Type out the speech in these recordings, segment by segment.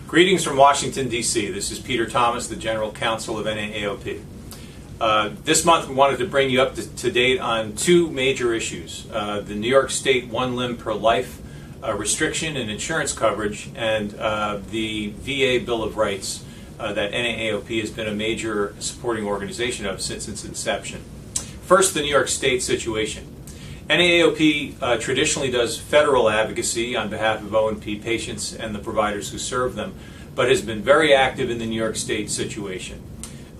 Greetings from Washington, D.C. This is Peter Thomas, the General Counsel of NAAOP. This month we wanted to bring you up to date on two major issues. The New York State one limb per life restriction in insurance coverage and the VA Bill of Rights that NAAOP has been a major supporting organization of since its inception. First, the New York State situation. NAAOP traditionally does federal advocacy on behalf of O&P patients and the providers who serve them, but has been very active in the New York State situation.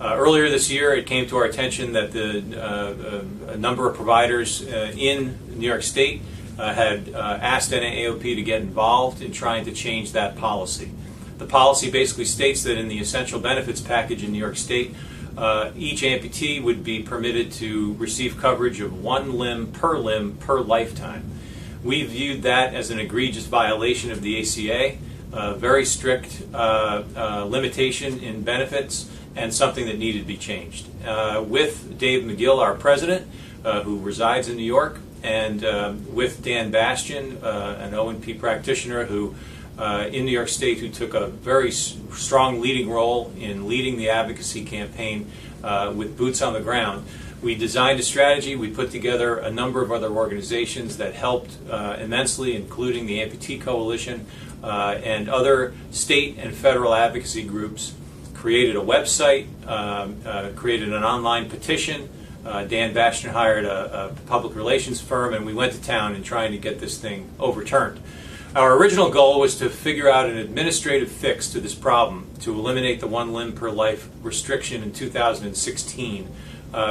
Earlier this year, it came to our attention that a number of providers in New York State had asked NAAOP to get involved in trying to change that policy. The policy basically states that in the essential benefits package in New York State, each amputee would be permitted to receive coverage of one limb per lifetime. We viewed that as an egregious violation of the ACA, very strict limitation in benefits, and something that needed to be changed. With Dave McGill, our president, who resides in New York, and with Dan Bastian, an O&P practitioner who in New York State who took a very strong leading role in leading the advocacy campaign with boots on the ground. We designed a strategy. We put together a number of other organizations that helped immensely, including the Amputee Coalition and other state and federal advocacy groups, created a website, created an online petition. Dan Bastian hired a public relations firm, and we went to town in trying to get this thing overturned. Our original goal was to figure out an administrative fix to this problem, to eliminate the one limb per life restriction in 2016,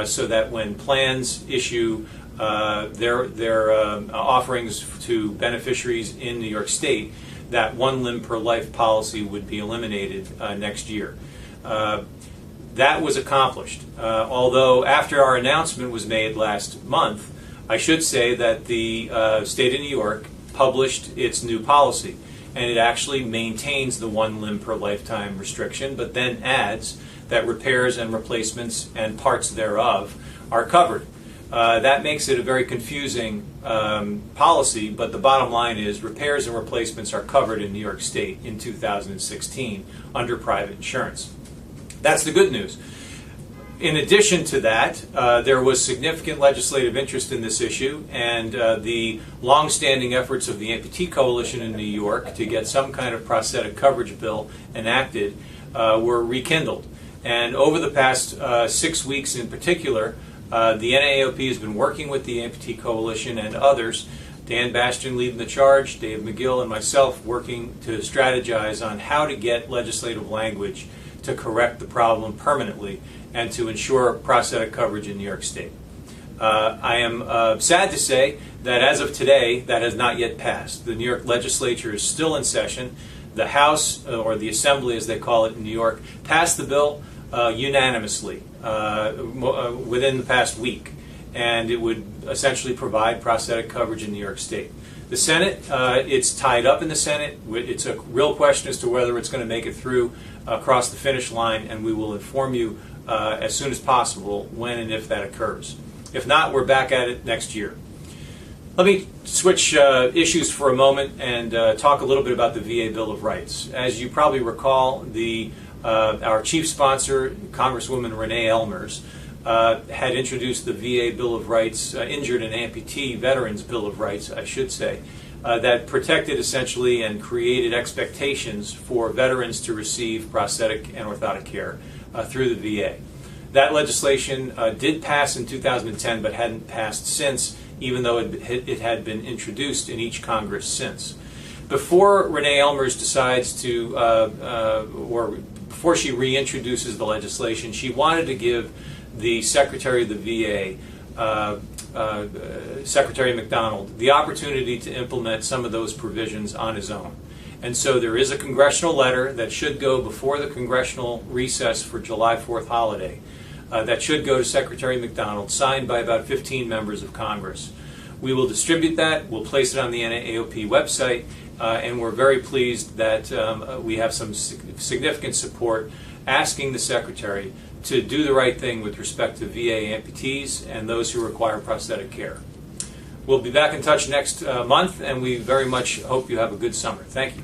so that when plans issue their offerings to beneficiaries in New York State, that one limb per life policy would be eliminated next year. That was accomplished, although after our announcement was made last month, I should say that the state of New York published its new policy, and it actually maintains the one limb per lifetime restriction, but then adds that repairs and replacements and parts thereof are covered. That makes it a very confusing policy, but the bottom line is repairs and replacements are covered in New York State in 2016 under private insurance. That's the good news. In addition to that, there was significant legislative interest in this issue, and the long-standing efforts of the Amputee Coalition in New York to get some kind of prosthetic coverage bill enacted were rekindled. And over the past 6 weeks in particular, the NAAOP has been working with the Amputee Coalition and others, Dan Bastian leading the charge, Dave McGill and myself working to strategize on how to get legislative language to correct the problem permanently and to ensure prosthetic coverage in New York State. I am sad to say that as of today, that has not yet passed. The New York legislature is still in session. The House, or the Assembly as they call it in New York, passed the bill unanimously within the past week, and it would essentially provide prosthetic coverage in New York State. The Senate, it's tied up in the Senate. It's a real question as to whether it's going to make it through across the finish line, and we will inform you as soon as possible when and if that occurs. If not, we're back at it next year. Let me switch issues for a moment and talk a little bit about the VA Bill of Rights. As you probably recall, our chief sponsor, Congresswoman Renee Elmers, had introduced the VA Bill of Rights, Injured and Amputee Veterans Bill of Rights, I should say, that protected essentially and created expectations for veterans to receive prosthetic and orthotic care through the VA. That legislation did pass in 2010 but hadn't passed since, even though it had been introduced in each Congress since. Before Renee Elmers decides to, or before she reintroduces the legislation, she wanted to give the Secretary of the VA, Secretary McDonald, the opportunity to implement some of those provisions on his own. And so there is a congressional letter that should go before the congressional recess for July 4th holiday that should go to Secretary McDonald, signed by about 15 members of Congress. We will distribute that, we'll place it on the NAAOP website, and we're very pleased that we have some significant support asking the Secretary to do the right thing with respect to VA amputees and those who require prosthetic care. We'll be back in touch next month, and we very much hope you have a good summer. Thank you.